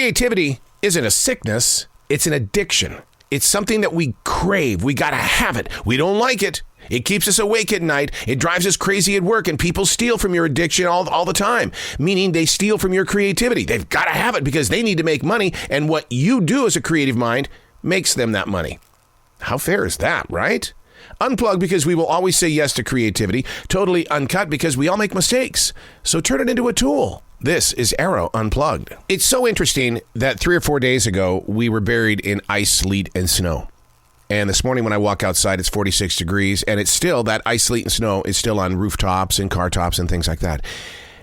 Creativity isn't a sickness, it's an addiction. It's something that we crave. We gotta have it. We don't like it. It keeps us awake at night. It drives us crazy at work, and people steal from your addiction all the time, meaning they steal from your creativity. They've got to have it because they need to make money, and what you do as a creative mind makes them that money. How fair is that, right? Unplugged because we will always say yes to creativity. Totally uncut because we all make mistakes. So turn it into a tool. This is Arroe Unplugged. It's so interesting that 3 or 4 days ago, we were buried in ice, sleet, and snow. And this morning when I walk outside, it's 46 degrees, and it's still, that ice, sleet, and snow is still on rooftops and car tops and things like that.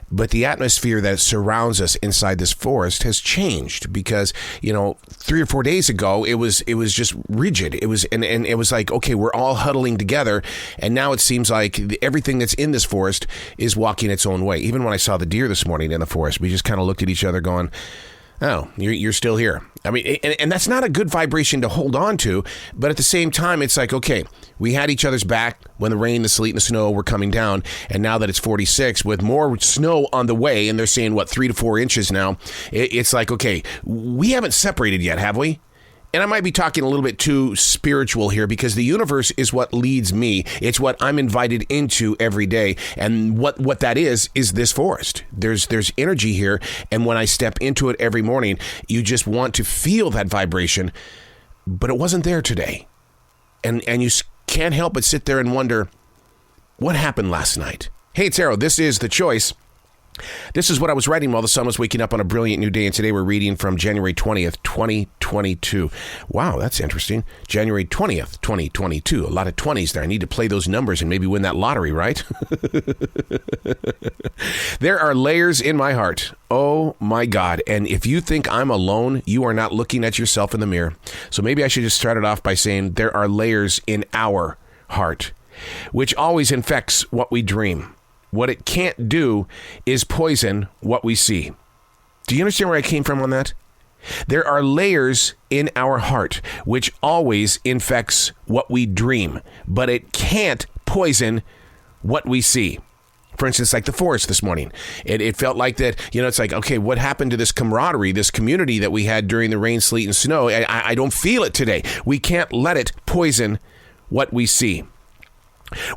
But the atmosphere that surrounds us inside this forest has changed because, 3 or 4 days ago, it was just rigid. It was, and it was like, okay, we're all huddling together. And now it seems like everything that's in this forest is walking its own way. Even when I saw the deer this morning in the forest, we just kind of looked at each other going, oh, you're still here. I mean, and that's not a good vibration to hold on to, but at the same time, it's like, okay, we had each other's back when the rain, the sleet, and the snow were coming down, and now that it's 46, with more snow on the way, and they're saying, 3 to 4 inches now, it's like, okay, we haven't separated yet, have we? And I might be talking a little bit too spiritual here because the universe is what leads me. It's what I'm invited into every day. And what that is this forest. There's energy here. And when I step into it every morning, you just want to feel that vibration. But it wasn't there today. And you can't help but sit there and wonder, what happened last night? Hey, it's Arroe. This is The Choice. This is what I was writing while the sun was waking up on a brilliant new day, and today we're reading from January 20th, 2022. Wow, that's interesting. January 20th, 2022. A lot of 20s there. I need to play those numbers and maybe win that lottery, right? There are layers in my heart. Oh my God. And if you think I'm alone, you are not looking at yourself in the mirror. So maybe I should just start it off by saying there are layers in our heart, which always infects what we dream. What it can't do is poison what we see. Do you understand where I came from on that? There are layers in our heart, which always infects what we dream, but it can't poison what we see. For instance, like the forest this morning. It felt like that, it's like, okay, what happened to this camaraderie, this community that we had during the rain, sleet, and snow? I don't feel it today. We can't let it poison what we see.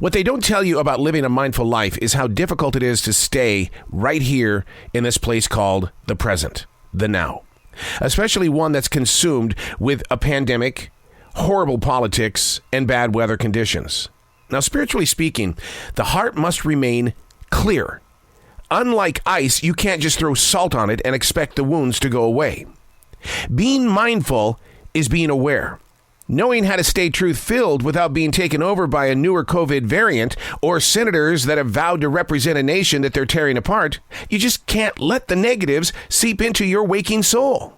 What they don't tell you about living a mindful life is how difficult it is to stay right here in this place called the present, the now, especially one that's consumed with a pandemic, horrible politics, and bad weather conditions. Now, spiritually speaking, the heart must remain clear. Unlike ice, you can't just throw salt on it and expect the wounds to go away. Being mindful is being aware. Knowing how to stay truth-filled without being taken over by a newer COVID variant or senators that have vowed to represent a nation that they're tearing apart, you just can't let the negatives seep into your waking soul.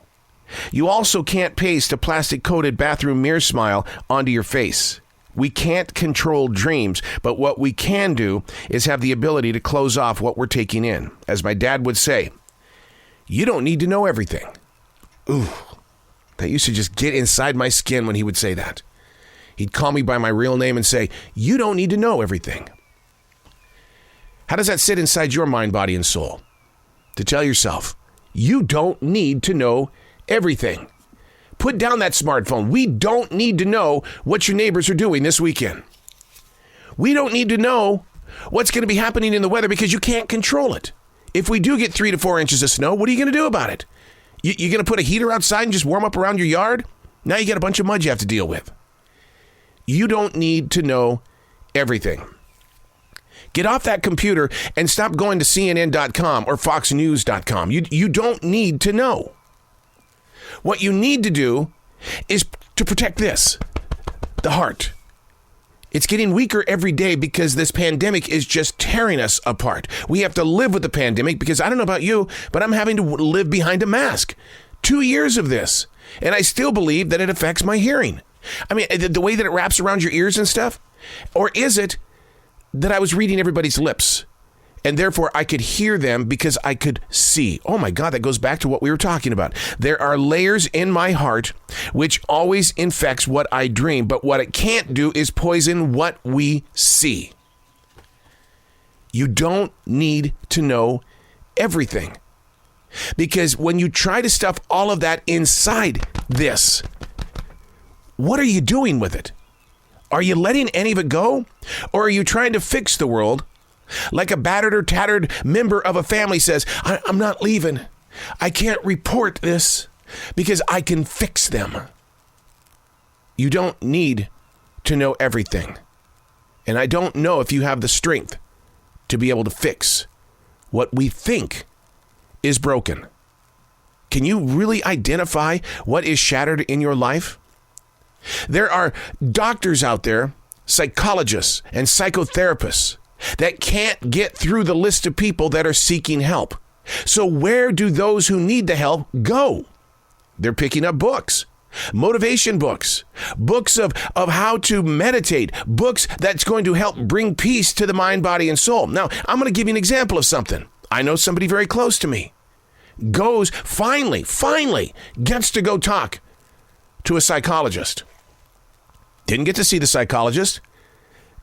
You also can't paste a plastic-coated bathroom mirror smile onto your face. We can't control dreams, but what we can do is have the ability to close off what we're taking in. As my dad would say, you don't need to know everything. Ooh. That used to just get inside my skin when he would say that. He'd call me by my real name and say, you don't need to know everything. How does that sit inside your mind, body, and soul? To tell yourself, you don't need to know everything. Put down that smartphone. We don't need to know what your neighbors are doing this weekend. We don't need to know what's going to be happening in the weather because you can't control it. If we do get 3 to 4 inches of snow, what are you going to do about it? You're going to put a heater outside and just warm up around your yard? Now you got a bunch of mud you have to deal with. You don't need to know everything. Get off that computer and stop going to CNN.com or FoxNews.com. You don't need to know. What you need to do is to protect this, the heart. It's getting weaker every day because this pandemic is just tearing us apart. We have to live with the pandemic because I don't know about you, but I'm having to live behind a mask. 2 years of this, and I still believe that it affects my hearing. I mean, the way that it wraps around your ears and stuff? Or is it that I was reading everybody's lips and therefore I could hear them because I could see? Oh my God, that goes back to what we were talking about. There are layers in my heart which always infects what I dream, but what it can't do is poison what we see. You don't need to know everything. Because when you try to stuff all of that inside this, what are you doing with it? Are you letting any of it go? Or are you trying to fix the world? Like a battered or tattered member of a family says, I'm not leaving. I can't report this because I can fix them. You don't need to know everything. And I don't know if you have the strength to be able to fix what we think is broken. Can you really identify what is shattered in your life? There are doctors out there, psychologists and psychotherapists that can't get through the list of people that are seeking help. So where do those who need the help go? They're picking up books, motivation books, books of how to meditate, books that's going to help bring peace to the mind, body, and soul. Now, I'm going to give you an example of something. I know somebody very close to me finally gets to go talk to a psychologist. Didn't get to see the psychologist.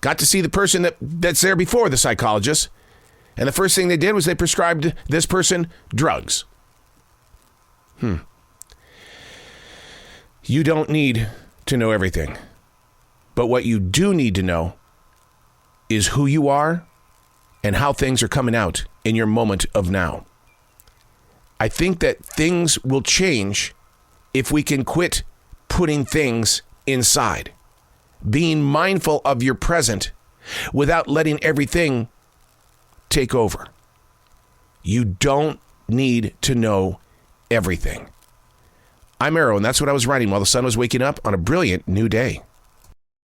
Got to see the person that's there before the psychologist. And the first thing they did was they prescribed this person drugs. You don't need to know everything. But what you do need to know is who you are and how things are coming out in your moment of now. I think that things will change if we can quit putting things inside. Being mindful of your present without letting everything take over. You don't need to know everything. I'm Arroe, and that's what I was writing while the sun was waking up on a brilliant new day.